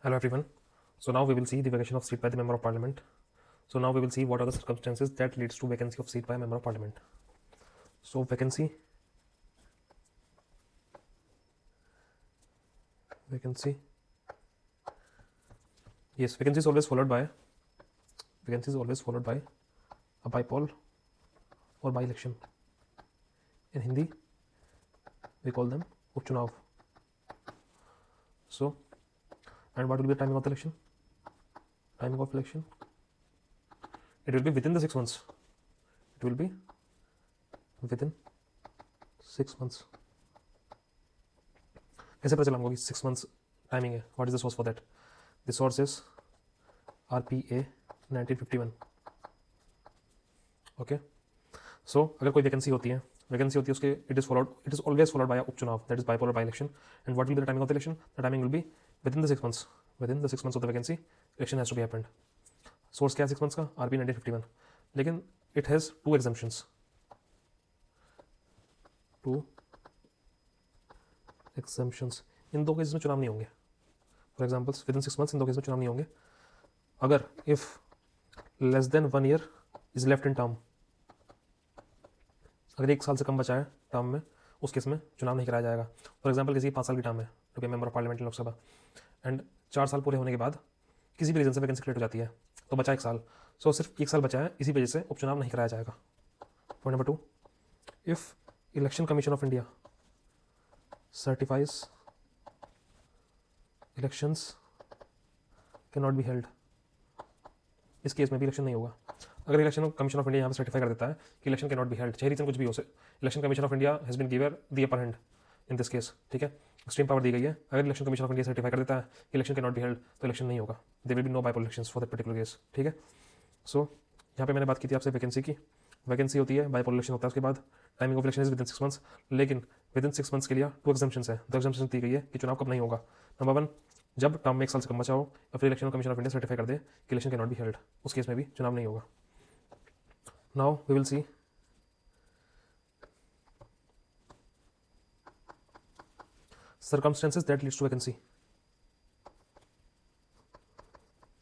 Hello everyone. So now we will see the vacation of seat by the member of parliament. So now we will see what are the circumstances that leads to vacancy of seat by a member of parliament. So vacancy. Yes, vacancy is always followed by a bypoll or by-election. In Hindi, we call them उपचुनाव. So, and what will be the timing of the election? Timing of election. It will be within the 6 months. It will be within 6 months. कैसे पता चला हमको कि 6 months timing है? What is the source for that? The source is RPA 1951. Okay. So अगर कोई vacancy होती है उसके it is always followed by a उपचुनाव, that is bipolar by election. And what will be the timing of the election? The timing will be within the 6 months. Within the 6 months of the vacancy, election has to be happened. Source क्या है 6 months का? RP 1951. लेकिन it has two exemptions. इन दो cases में चुनाव नहीं होंगे. For example with in 6 months इन दो केस में चुनाव नहीं होंगे. अगर if less than 1 year is left in term, अगर 1 साल से कम बचा है टर्म में, उस केस में चुनाव नहीं कराया जाएगा. फॉर एग्जाम्पल किसी 5 साल की टर्म है जो कि member of parliament Lok Sabha, and 4 साल पूरे होने के बाद किसी भी रीजन से वैकेंसी क्रिएट हो जाती है, तो बचा 1 साल. सो सिर्फ 1 साल बचा है, इसी वजह से उपचुनाव नहीं कराया जाएगा. Point number 2, if election commission of India certifies elections can not be held, इस केस में भी इलेक्शन नहीं होगा. अगर इलेक्शन कमीशन ऑफ इंडिया यहाँ पर सर्टिफाई कर देता है कि election can not be held, चाहे रीजन कुछ भी हो, election commission of India has been given the upper hand in this case. ठीक है, एक्सट्रीम पावर दी गई है. अगर election commission of India certify कर देता है कि election can not be held, तो इलेक्शन नहीं होगा. There will be no bypoll elections for that particular case. ठीक है. सो यहाँ पे मैंने बात की थी आपसे वैकेंसी की. वैकेंसी होती है, बाइपोल इलेक्शन होता है, उसके बाद timing of election is with in 6 months. लेकिन विद इन 6 months के लिए 2 एग्जम्पशंस है. 2 एग्जम्पशंस दी गई है कि चुनाव कब नहीं होगा. नंबर 1, जब टर्म में 1 साल से कम बचा हो या फिर election commission of India certify कर दे कि election can not be held, उस केस में भी चुनाव नहीं होगा. Now we will see circumstances that leads to vacancy.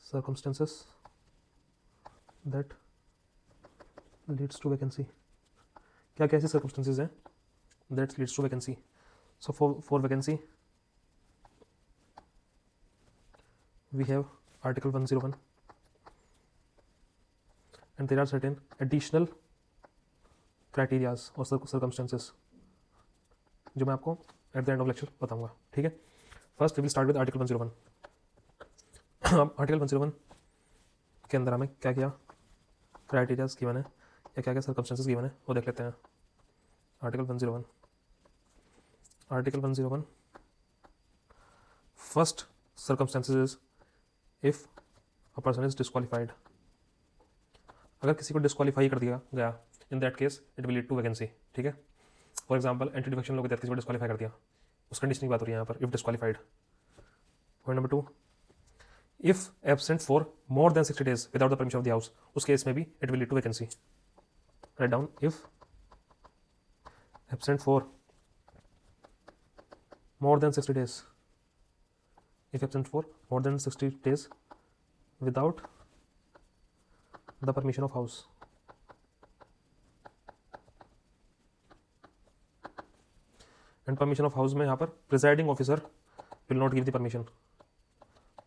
Circumstances that leads to vacancy. क्या क्या ऐसी circumstances हैं that leads to vacancy? So for vacancy we have Article 101 and there are certain additional criterias or circumstances जो मैं आपको at the end of lecture बताऊंगा. ठीक है. First we will start with article 101. Article 101 के अंदर हमें क्या क्या क्राइटेरियाज गिवन है या क्या क्या सर्कमस्टेंसेस गिवन है वो देख लेते हैं. Article 101 first circumstances is if a person is disqualified. अगर किसी को डिस्क्वालीफाई कर दिया गया, in that case it will lead to vacancy. ठीक है. फॉर एग्जाम्पल एंटी डिफेक्शन लोग किसी को डिस्क्वालीफाई कर दिया, उस कंडीशन की बात हो रही है यहाँ पर, if disqualified. Point number 2, if absent for more than 60 days without the permission of the house, उस केस में भी it will lead to vacancy. Write down, if absent for more than 60 days, if absent for more than 60 days without the permission of house, and permission of house में यहाँ पर presiding officer will not give the permission,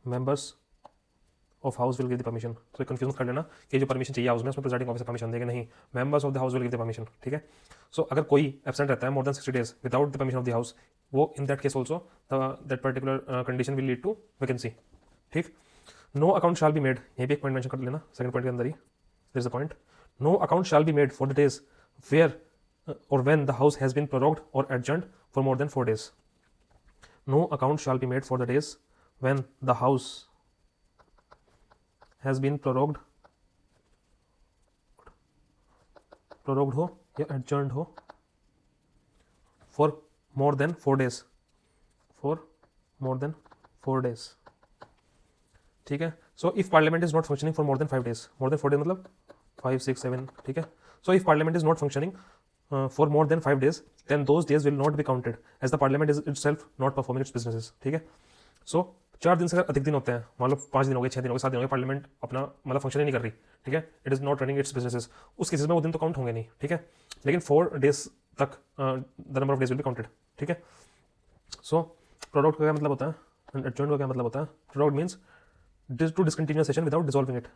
members of house will give the permission. तो confusion कर लेना कि जो permission चाहिए house में उसमें प्रिजाइडिंग ऑफिसर परमिशन देगा, नहीं, members of the house will give the permission. ठीक है. सो अगर कोई एब्सेंट रहता है more than 60 days without the permission of the house, वो in that case also that particular condition will lead to vacancy. ठीक. No account shall be made, ये भी एक पॉइंट मेंशन कर लेना. सेकंड पॉइंट के अंदर ही there is a point, no account shall be made for the days where or when the house has been prorogued or adjourned for more than 4 days. No account shall be made for the days when the house has been prorogued हो या adjourned हो for more than 4 days. For more than 4 days. ठीक है. So if parliament is not functioning for more than 5 days, more than 4 days मतलब 5, 6, 7. ठीक है. So if parliament is not functioning for more than 5 days, then those days will not be counted as the parliament is itself not performing its businesses. ठीक है. So 4 दिन से अगर अधिक दिन होते हैं, मान लो 5 दिन हो गए, 6 दिन हो गए, 7 दिन हो गए, पार्लियामेंट अपना मतलब फंक्शन ही नहीं कर रही, ठीक है, it is not running it's businesses, उस केसेस में वो दिन तो काउंट होंगे नहीं, ठीक है, लेकिन 4 डेज तक the number of days will be counted, ठीक है। सो प्रोडक्ट का क्या मतलब होता है, एडजॉइंट का क्या मतलब होता है, product means to discontinue session without dissolving it,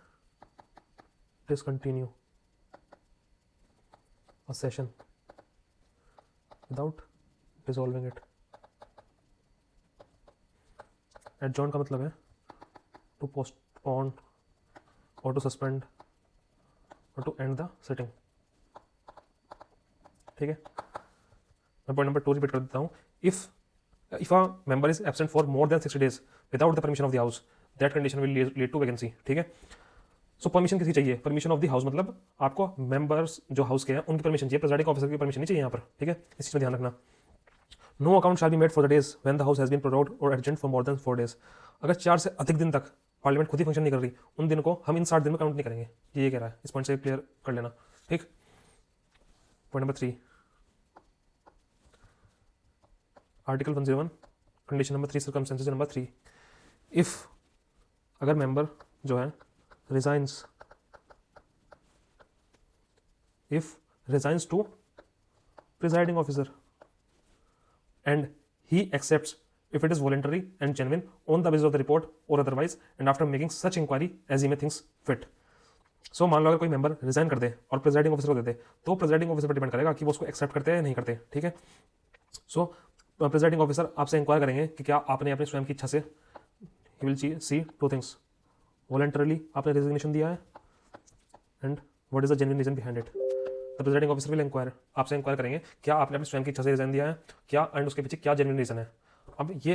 discontinue a session without dissolving it. Adjourn का मतलब है टू पोस्टपोन और टू सस्पेंड और टू एंड द सिटिंग, ठीक है। मैं पॉइंट नंबर 2 रिपीट कर देता हूँ। If a member is absent for more than 60 days without the permission of the house, that condition will lead to vacancy, ठीक है। सो परमिशन किसी चाहिए, परमिशन ऑफ द हाउस मतलब आपको मेंबर्स जो हाउस के हैं उनकी परमिशन चाहिए, प्रेसिडेंट ऑफिसर की परमिशन नहीं चाहिए यहाँ पर, ठीक है, इस चीज़ में ध्यान रखना। No account shall be made for the days when the house has been prorogued और adjourned for more than 4 days। अगर 4 से अधिक दिन तक पार्लियामेंट खुद ही फंक्शन नहीं कर रही, उन दिन को हम इन 60 दिन में काउंट नहीं करेंगे, ये कह रहा है, इस पॉइंट से क्लियर कर लेना, ठीक। Point number 3, article 101 condition number 3 circumstances number 3, if अगर मेंबर जो है resigns, if resigns to presiding officer and he accepts if it is voluntary and genuine on the basis of the report or otherwise and after making such inquiry as he may thinks fit। सो मान लो अगर कोई member resign कर दे और presiding officer को दे दे, तो presiding officer पर depend करेगा कि वो उसको एक्सेप्ट करते हैं या नहीं करते, ठीक है। सो प्रेसिडिंग ऑफिसर आपसे इंक्वायर करेंगे कि क्या आपने अपनी स्वयं की इच्छा से, he will see 2 things, voluntarily आपने रेजिग्नेशन दिया है and what is the genuine reason behind it. The presiding officer will inquire, आपसे इंक्वायर करेंगे क्या आपने अपनी स्वयं की इच्छा से रिजाइन दिया है क्या, एंड उसके पीछे क्या जेन्युइन रीजन है। अब ये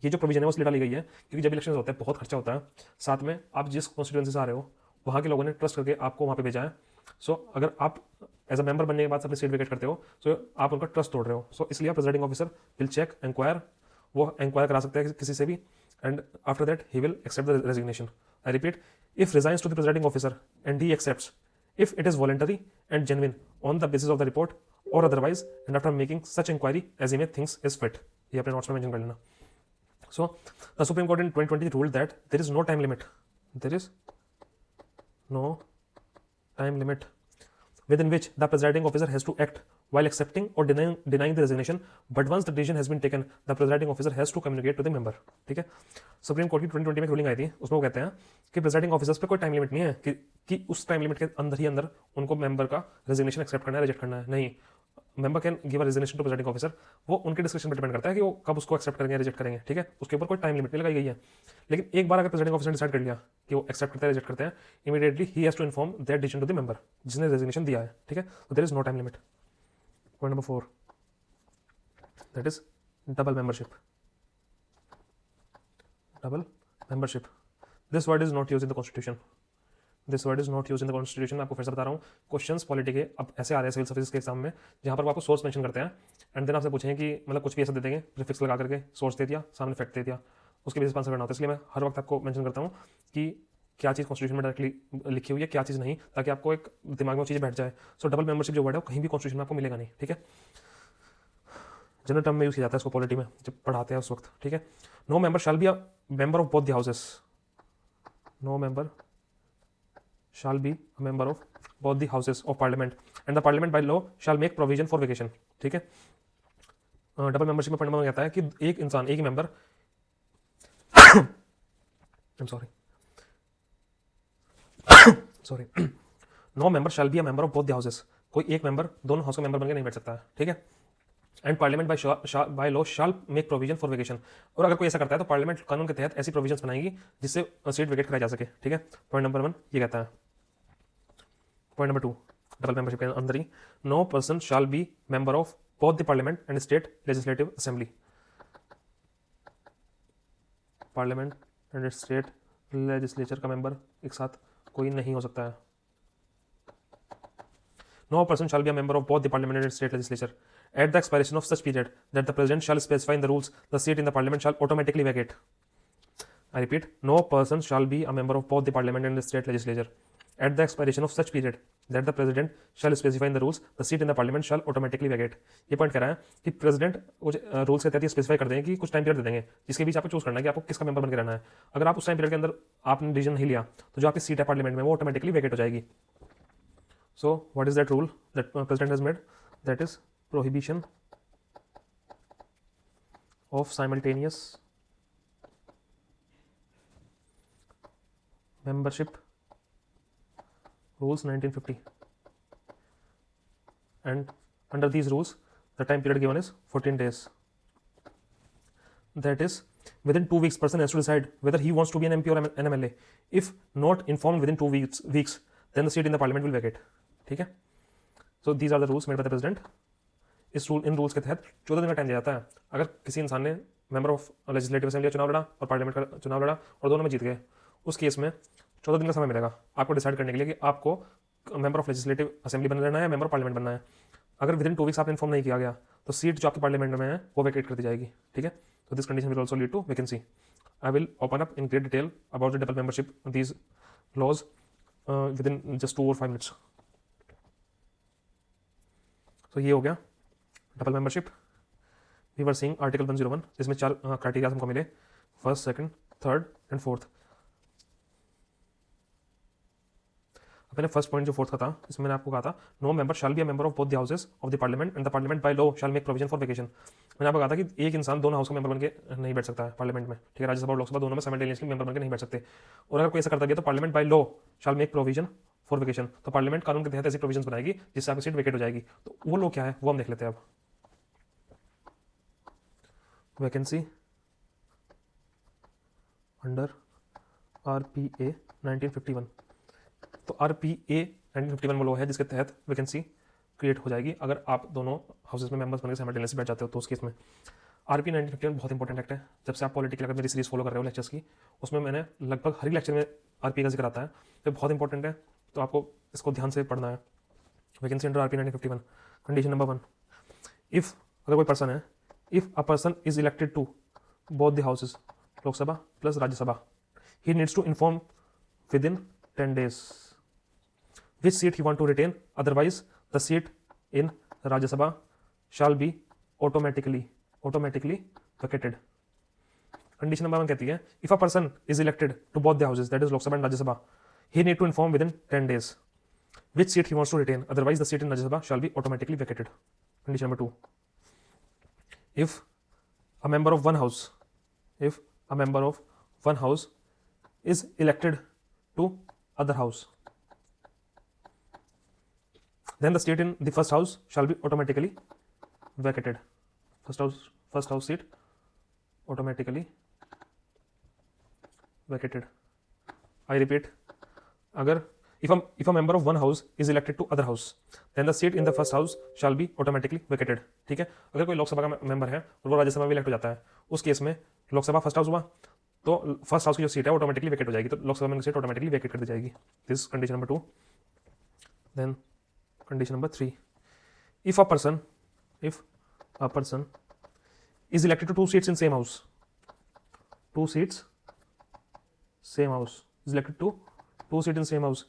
जो प्रोविजन है वो इसलिए डाली गई है क्योंकि जब इलेक्शन होता है बहुत खर्चा होता है, साथ में आप जिस कॉन्स्टिट्यूएंसी से आ रहे हो वहाँ के लोगों ने ट्रस्ट करके आपको वहाँ पे भेजा है। सो अगर आप एज अ मेंबर बनने के बाद अपनी सीट वेकेट करते हो सो आप उनका ट्रस्ट तोड़ रहे हो। सो इसलिए presiding officer will check inquire, वो इंक्वायर करा सकते हैं किसी से भी, and after that he will accept the resignation. I repeat, if resigns to the presiding officer and he accepts if it is voluntary and genuine on the basis of the report or otherwise and after making such inquiry as he may thinks is fit। ये अपने notes में mention कर लेना। So the Supreme Court in 2020 ruled that there is no time limit, there is no time limit within which the presiding officer has to act while accepting or denying the resignation, but once the decision has been taken the presiding officer has to communicate to the member, ठीक है। Supreme court की 2020 में ruling आई थी, उसमें वो कहते हैं कि प्रेसिडिंग ऑफिसर्स पे कोई टाइम लिमिट नहीं है कि उस टाइम लिमिट के अंदर ही अंदर उनको मेंबर का रेजिग्नेशन एक्सेप्ट करना है, रिजेक्ट करना है, नहीं। Member can give a resignation to presiding officer, वो उनके डिस्क्रिप्शन पर डिपेंड करता है कि वो कब उसको एक्सेप्ट करेंगे, रिजेक्ट करेंगे, ठीक है, उसके ऊपर कोई टाइम लिमिट नहीं लगाई गई है। लेकिन एक बार अगर प्रेसिडिंग ऑफिसर ने डिसाइड कर लिया कि वो एक्सेप्ट करते हैं, रिजेक्ट करते हैं, immediately he has to inform that decision to the member जिसने रेजिग्नेशन दिया है, ठीक है। तो there is no time limit. Point number 4, that is double membership. Double membership, this word is not use in the constitution, this word is not use in the constitution. आपको फिर से बता रहा हूँ, क्वेश्चंस पॉलिटी के अब ऐसे आ रहे हैं सिविल सर्विस के एग्जाम में जहाँ पर वो आपको सोर्स मेंशन करते हैं एंड देन आपसे पूछेंगे कि मतलब कुछ भी ऐसा दे देंगे प्रीफिक्स लगा करके, सोर्स दे दिया, सामने फैक्ट दे दिया, उसके बेसिस पर आंसर करना होता है। इसलिए मैं हर वक्त आपको मेंशन करता हूँ कि क्या चीज़ कॉन्स्टिट्यूशन में डायरेक्टली लिखी हुई है, क्या चीज़ नहीं, ताकि आपको एक दिमाग में वो चीज़ बैठ जाए। सो डबल मेंबरशिप जो वर्ड है वो कहीं भी कॉन्स्टिट्यूशन में आपको मिलेगा नहीं, ठीक है। जनरल टर्म में यूज किया जाता है इसको पॉलिटी में जब पढ़ाते हैं उस वक्त, ठीक है। No member shall be a member of both the houses, no member shall be a member of both the houses of parliament and the parliament by law shall make provision for vacation, ठीक है। Double membership में point number कहता है कि एक इंसान, एक ही member sorry no member shall be a member of both the houses, कोई एक मेंबर दोनों हाउस का मेंबर बनकर नहीं बैठ सकता है, ठीक है। And parliament by law shell make provision for vacation, और अगर कोई ऐसा करता है तो पार्लियामेंट कानून के तहत ऐसी प्रोविजंस बनाएगी जिससे सीट वेकेट कराई जा सके, ठीक है। पॉइंट नंबर 1 ये कहता है। पॉइंट नंबर 2, डबल मेंबरशिप के अंदर ही, no person shall be member of both the parliament and state legislative assembly, parliament and state legislature का मेंबर एक साथ कोई नहीं हो सकता है। No person shall be a member of both the parliament and state legislature at the expiration of such period that the president shall specify in the rules, the seat in the parliament shall automatically vacate. I repeat, no person shall be a member of both the parliament and the state legislature at the expiration of such period that the president shall specify in the rules the seat in the parliament shall automatically vacate. ये पॉइंट कह रहा है कि president कुछ rules के तहत ये स्पेसिफाई कर देंगे कि कुछ टाइम पीरियड दे देंगे जिसके बीच आपको चूज करना है कि आपको किसका मेंबर बनकर रहना है। अगर आप उस टाइम पीरियड के अंदर आपने डिसीजन नहीं लिया तो जो आपकी सीट है पार्लियामेंट में वो ऑटोमेटिकली वैकेट हो जाएगी। सो what is that rule that president has made? That is prohibition of simultaneous membership rules 1950, and under these rules the time period given is 14 days. That is, within 2 weeks person has to decide whether he wants to be an MP or an MLA. If not informed within 2 weeks then the seat in the parliament will vacate. ठीक है, so these are the rules made by the president. In rules के तहत 14 दिन का time दिया जाता है। अगर किसी इंसान ने मेंबर ऑफ लेजिस्लेटिव असेंबली चुनाव लड़ा और पार्लियामेंट का चुनाव लड़ा और दोनों में जीत गए, उस केस में 14 दिन का समय मिलेगा आपको डिसाइड करने के लिए कि आपको मेंबर ऑफ लेजिस्लेटिव असेंबली बनना रहना है, मेंबर ऑफ पार्लियामेंट बनना है। अगर विद इन 2 वीक्स आपने इन्फॉर्म नहीं किया गया तो सीट जो आपके पार्लियामेंट में है वो वैकेट कर दी जाएगी। ठीक है, तो this condition will also lead to vacancy. I will open up in great detail about the double membership these laws within just 2 or 5 minutes। तो ये हो गया double membership. We were seeing article 101 जिसमें 4 criteria हमको मिले, first, second, third and fourth. मैंने first point जो fourth का था इसमें मैंने आपको कहा था no member shall be a member of both the houses of the parliament and the parliament by law shell make provision for vacation. मैंने आपको कहा था कि एक इंसान दोनों हाउस का मेंबर बनके नहीं बैठ सकता है पार्लियामेंट में। ठीक है, राज्यसभा और लोकसभा दोनों में साइमल्टेनियसली मेंबर बनके नहीं बैठ सकते। और अगर कोई ऐसा करता है तो parliament by law shell make provision for vacation, तो पार्लियामेंट कानून के तहत ऐसी प्रोविजन बनाएगी जिससे आपकी सीट वेकेट हो जाएगी। तो वो लॉ क्या है वो हम देख लेते हैं अब। Vacancy under RPA 1951। तो RPA 1951 वो लॉ है जिसके तहत वैकेंसी क्रिएट हो जाएगी अगर आप दोनों हाउसेस में मेंबर्स बनकर साइमल्टेनियसली बैठ जाते हो। तो उस केस में RPA 1951 बहुत इंपॉर्टेंट एक्ट है। जब से आप पॉलिटिकल अगर मेरी सीरीज फॉलो कर रहे हो लेक्चर्स की, उसमें मैंने लगभग हर लेक्चर में RPA का जिक्र आता है। तो बहुत इंपॉर्टेंट है, तो आपको इसको ध्यान से पढ़ना है। Vacancy under RPA 1951 condition number 1, if अगर कोई पर्सन है, if a person is elected to both the houses Lok Sabha plus Rajya Sabha, he needs to inform within 10 days which seat he want to retain, otherwise the seat in Rajya Sabha shall be automatically vacated. Condition number 1 कहती है if a person is elected to both the houses, that is Lok Sabha and Rajya Sabha, he need to inform within 10 days which seat he wants to retain, otherwise the seat in Rajya Sabha shall be automatically vacated. Condition number 2, if a member of one house is elected to other house, then the seat in the first house shall be automatically vacated. First house seat automatically vacated. I repeat, अगर if a member of one house is elected to other house, then the seat in the first house shall be automatically vacated. ठीक है, अगर कोई लोकसभा का member है और वो राज्यसभा में इलेक्ट हो जाता है, उस केस में लोकसभा फर्स्ट हाउस हुआ तो फर्स्ट हाउस की जो सीट है ऑटोमेटिकली वेकेट हो जाएगी, तो लोकसभा में सीट ऑटोमेटिकली वेकेट कर दी जाएगी। This condition number 2। Then condition number 3, if a person is elected to 2 seats in same house, 2 seats same house, is elected to 2 seats in same house,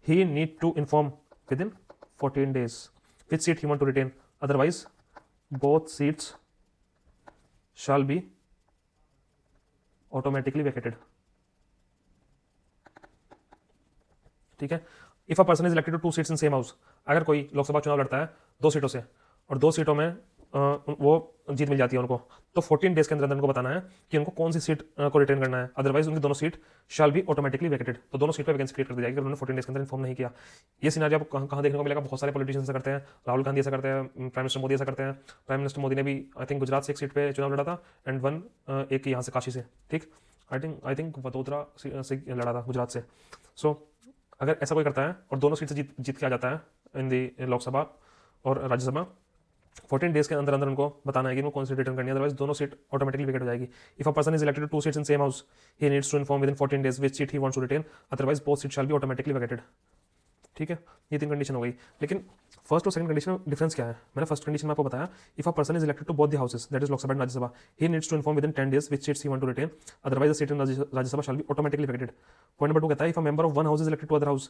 he need to inform within 14 days which seat he want to retain, otherwise both seats shall be automatically vacated. ठीक है, if a person is elected to 2 seats in same house, अगर कोई लोकसभा चुनाव लड़ता है 2 सीटों से और 2 सीटों में वो जीत मिल जाती है उनको, तो 14 डेज के अंदर उनको बताना है कि उनको कौन सी सीट को रिटेन करना है, अदरवाइज उनकी दोनों seat shell be automatically vacated. तो दोनों सीट पर वैकेंसी क्रिएट कर दी जाएगी अगर उन्होंने 14 डेज के अंदर इन्फॉर्म नहीं किया। ये सिनेरियो आपको कहाँ देखने को मिलेगा? बहुत सारे पॉलिटिशियंस ऐसा करते हैं, राहुल गांधी ऐसा करते हैं, प्राइम मिनिस्टर मोदी ऐसा करते हैं। प्राइम मिनिस्टर मोदी ने भी आई थिंक गुजरात से एक सीट पे चुनाव लड़ा था एंड वन एक यहाँ से काशी से, ठीक, आई थिंक वडोदरा से लड़ा था गुजरात से। सो अगर ऐसा कोई करता है और दोनों सीट से जीत के आ जाता है इन दी लोकसभा और राज्यसभा, 14 डेज के अंदर उनको बताना है कि उनको कौन सी रिटर्न करनी है, अदरवाइज दोनों सीट ऑटोमेटिकली वेकेट हो जाएगी। If a person is elected to 2 seats in same house, he needs to inform within 14 days which seat he wants to retain, otherwise both seats shall be automatically vacated. ठीक है, ये 3 condition हो गई। लेकिन first और second condition में difference क्या है? मैंने फर्स्ट कंडीशन में आपको बताया, if a person is elected to both the houses, that is Lok Sabha and Rajya Sabha, he needs to inform within 10 days which seats he want to retain, otherwise the seat in Rajya Sabha shall be automatically vacated. Point number 2 कहता है, if a member of one house is elected to other house,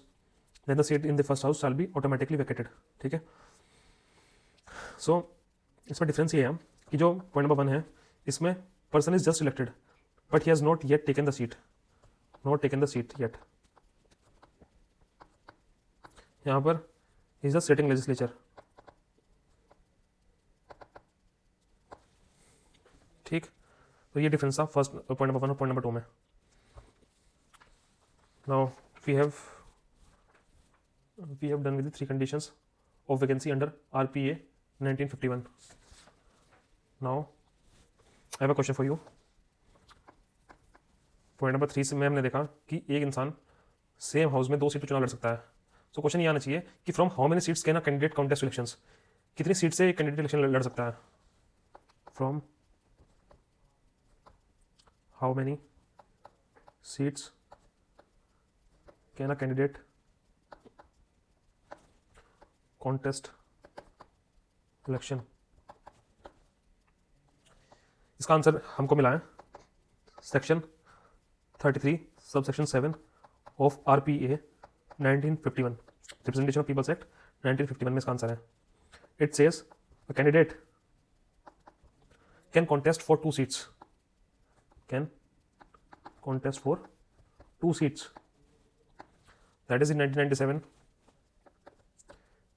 then the seat in the first house shall be automatically vacated. ठीक है, सो इसमें difference ये है कि जो point number 1 है इसमें person is just elected but he has not yet taken the seat, not taken the seat yet. यहाँ पर इज द सिटिंग लेजिस्लेचर। ठीक, तो ये डिफरेंस था फर्स्ट पॉइंट नंबर 1 और पॉइंट नंबर 2 में। Now we have done with 3 conditions of vacancy under RPA 1951। Now I have a question for you. Point number 3 से में हमने देखा कि एक इंसान सेम हाउस में 2 सीट पर चुनाव लड़ सकता है। सो क्वेश्चन ये आना चाहिए कि from how many seats can a candidate contest elections, कितनी सीट से एक कैंडिडेट इलेक्शन लड़ सकता है। From how many seats can a candidate contest election. इसका आंसर हमको मिला है section 33 sub section 7 of RPA 1951, representation of people's act 1951 में इसका आंसर है। It says a candidate can contest for 2 seats, can contest for 2 seats, that is in 1997।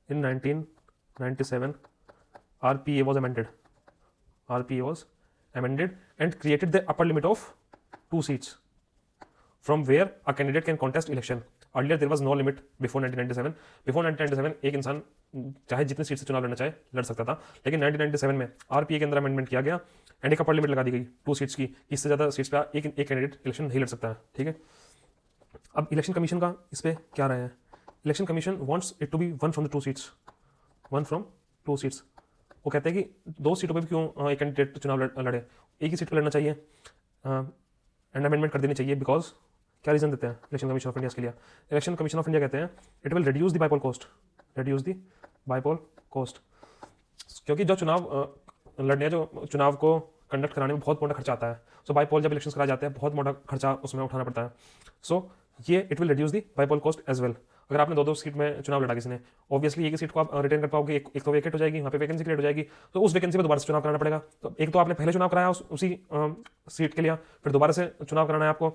In 1997 RPA was amended, RPA was amended and created the upper limit of 2 seats from where a candidate can contest election. Earlier there was no limit before 1997. Before 1997 एक इंसान चाहे जितनी seat से चुनाव लड़ना चाहे लड़ सकता था, लेकिन 1997 में RPA के अंदर अमेंडमेंट किया गया एंड एक अपर लिमिट लगा दी गई 2 सीट्स की, इससे ज़्यादा सीट्स पे एक कैंडिडेट इलेक्शन नहीं लड़ सकता है। ठीक है, अब इलेक्शन कमीशन का इस पर क्या राय है। Election commission wants it to be 1 from the 2 seats, 1 from 2 seats. वो कहते हैं कि 2 सीटों पे भी क्यों एक कैंडिडेट चुनाव लड़े, एक ही सीट पर लड़ना चाहिए एंड अमेंडमेंट कर देनी चाहिए। बिकॉज क्या रीजन देते हैं इलेक्शन कमीशन ऑफ इंडिया के लिए। इलेक्शन कमीशन ऑफ इंडिया कहते हैं it will reduce the bypoll cost, reduce the bypoll cost, क्योंकि जो चुनाव लड़ने जो चुनाव को कंडक्ट कराने में बहुत मोटा खर्चा आता है। सो बाइपोल जब इलेक्शन कराए जाते हैं बहुत मोटा खर्चा उसमें उठाना पड़ता है। सो ये it will reduce the bypoll cost as well. अगर आपने 2-2 सीट में चुनाव लड़ा किसी ने, ऑब्वियसली एक ही सीट को आप रिटेन कर पाओगे, एक तो वेकेट हो जाएगी, वहाँ पे वैकेंसी क्रिएट हो जाएगी, तो उस वैकेंसी पे दोबारा से चुनाव कराना पड़ेगा। तो एक तो आपने पहले चुनाव कराया उसी सीट के लिए, फिर दोबारा से चुनाव कराना है आपको।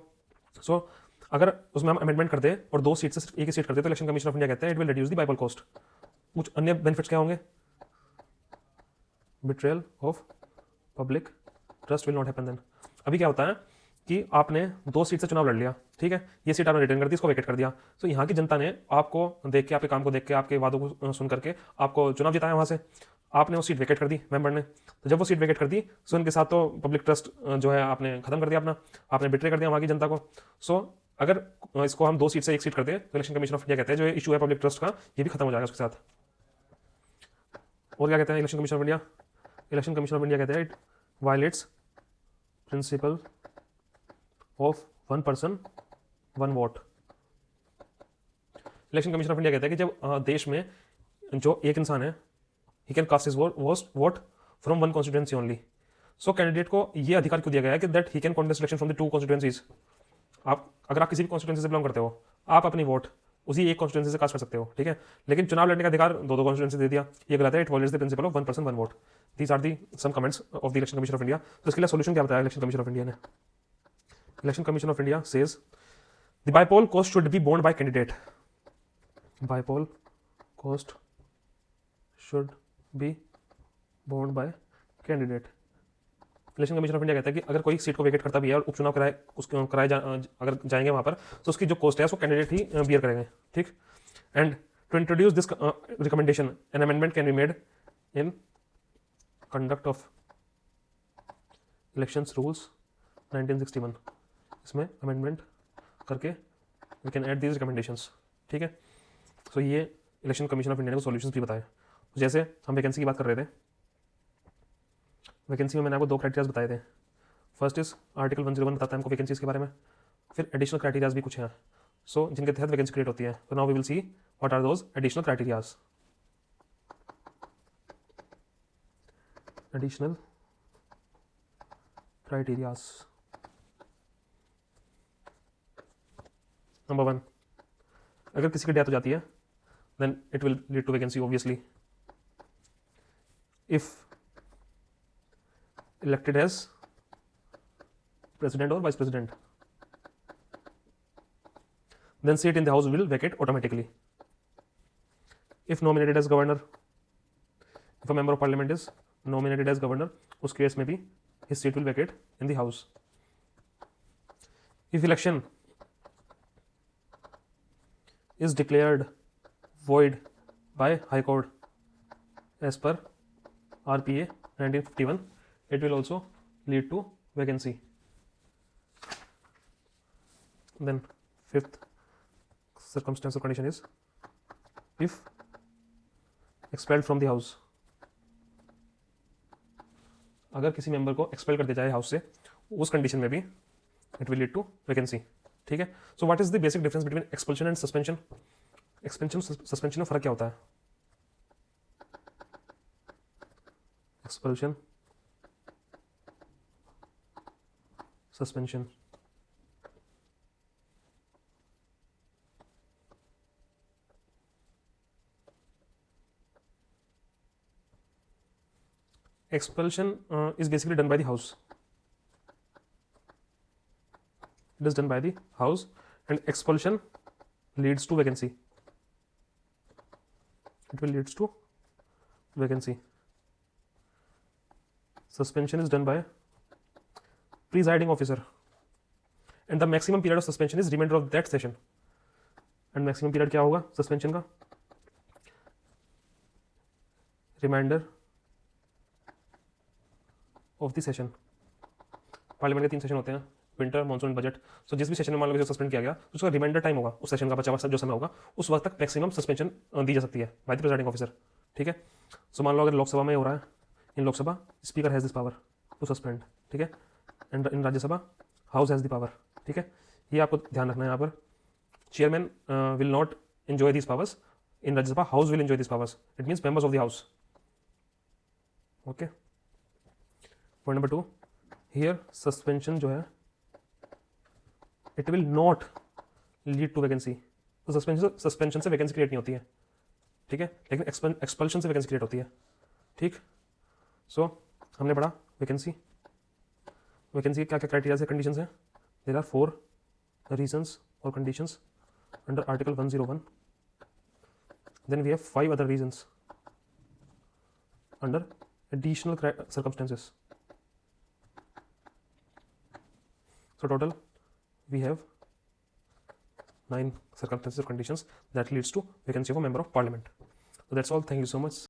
सो अगर उसमें हम अमेंडमेंट कर दें और 2 सीट से सिर्फ एक ही सीट कर दे तो इलेक्शन कमीशन ऑफ इंडिया कहते हैं it will reduce the bypoll cost. कुछ अन्य बेनिफिट्स क्या होंगे, betrayal of public trust will not happen then. अभी क्या होता है कि आपने 2 सीट से चुनाव लड़ लिया, ठीक है, ये सीट आपने रिटर्न कर दी, इसको वेकेट कर दिया। तो यहाँ की जनता ने आपको देख के, आपके काम को देख के, आपके वादों को सुन करके आपको चुनाव जिताया, वहाँ से आपने वो सीट वेकेट कर दी मेंबर ने। तो जब वो सीट वेकेट कर दी सो उनके साथ तो पब्लिक ट्रस्ट जो है आपने खत्म कर दिया अपना, आपने बिट्रे कर दिया वहाँ की जनता को। सो अगर इसको हम 2 सीट से 1 सीट कर दें तो इलेक्शन कमीशन ऑफ इंडिया कहते हैं जो इशू है पब्लिक ट्रस्ट का ये भी खत्म हो जाएगा उसके साथ। और क्या कहते हैं election commission of India, election commission of India कहते हैं it violets principal of 1 person 1 vote. Election commission of India कहता है कि जब देश में जो एक इंसान है he can cast his vote from 1 constituency only. So candidate को ये अधिकार क्यों दिया गया है कि that he can contest election from the 2 constituencies. आप अगर आप किसी भी कॉन्स्टिट्यूएंसी से बिलोंग करते हो आप अपनी वोट उसी एक कॉन्स्टिट्यूएंसी से कास्ट कर सकते हो, ठीक है, लेकिन चुनाव लड़ने का अधिकार 2 कॉन्स्टिट्यूएंसी दे दिया, ये गलत है। It violates the principle of 1 person 1 vote. These are the some comments of the election commission of India. तो इसके लिए सोल्यूशन क्या बताया इलेक्शन कमीशन ऑफ इंडिया ने। Election Commission of India says the bypoll cost should be borne by candidate. Bypoll cost should be borne by candidate. Election commission of India कहता है कि अगर कोई सीट को वेकेट करता भी है और उपचुनाव अगर जाएंगे वहां पर तो उसकी जो कॉस्ट है उसको कैंडिडेट ही बियर करेंगे, ठीक। And to introduce this recommendation an amendment can be made in conduct of elections rules 1961। इसमें अमेंडमेंट करके we can add these recommendations, ठीक है। सो ये इलेक्शन कमीशन ऑफ इंडिया ने सॉल्यूशंस भी बताए। जैसे हम वैकेंसी की बात कर रहे थे, वैकेंसी में मैंने आपको 2 क्राइटेरियाज बताए थे। फर्स्ट इज आर्टिकल 101 बताता है हमको वैकेंसीज के बारे में, फिर एडिशनल क्राइटेरियाज भी कुछ हैं सो जिनके तहत वैकेंसी क्रिएट होती है। तो now we will see what are those additional criterias. Additional criterias number 1, अगर किसी की डेथ हो जाती है then it will lead to vacancy obviously. If elected as president or vice president, then seat in the house will vacate automatically. If nominated as governor, if a member of parliament is nominated as governor, उस case में भी his seat will vacate in the house. If election is declared void by High Court as per RPA 1951, it will also lead to vacancy. Then fifth circumstance or condition is if expelled from the house. अगर किसी member को expel कर दिया जाए house से, उस condition में भी it will lead to vacancy. ठीक है. So what is the basic difference between expulsion and suspension? Expulsion suspension में फर्क क्या होता है? Expulsion suspension. Expulsion is basically done by the house. It is done by the house, and expulsion leads to vacancy. It will leads to vacancy. Suspension is done by presiding officer, and the maximum period of suspension is remainder of that session. And maximum period क्या होगा suspension का? Remainder of the session. Parliament के 3 session होते हैं, winter, monsoon, budget. सो जिस भी session में मान लो सस्पेंड किया गया, उसका रिमाइंडर टाइम होगा, उस सेशन का बचा हुआ जो समय होगा, उस वक्त तक मैक्सिमम सस्पेंशन दी जा सकती है बाय द प्रिजाइडिंग ऑफिसर. ठीक है. सो मान लो अगर लोकसभा में हो रहा है, in Lok Sabha speaker has this power to suspend. ठीक है. And in Rajya Sabha house has the power. ठीक है. ये आपको ध्यान रखना है यहाँ पर. Chairman will not enjoy this powers. In Rajya Sabha house will enjoy this powers. It means members of the house. Okay. Point number 2, here suspension जो है it will not lead to vacancy. तो सस्पेंशन से वैकेंसी क्रिएट नहीं होती है. ठीक है. लेकिन एक्सपल्शन से वैकेंसी क्रिएट होती है. ठीक. सो हमने पढ़ा वैकेंसी. वैकेंसी के क्या क्या क्राइटेरिया है, कंडीशंस हैं. देयर आर 4 रीजंस और conditions under article 101. Then we have 5 other reasons under additional circumstances. So total we have 9 circumstances or conditions that leads to vacancy of a member of parliament. So that's all. Thank you so much.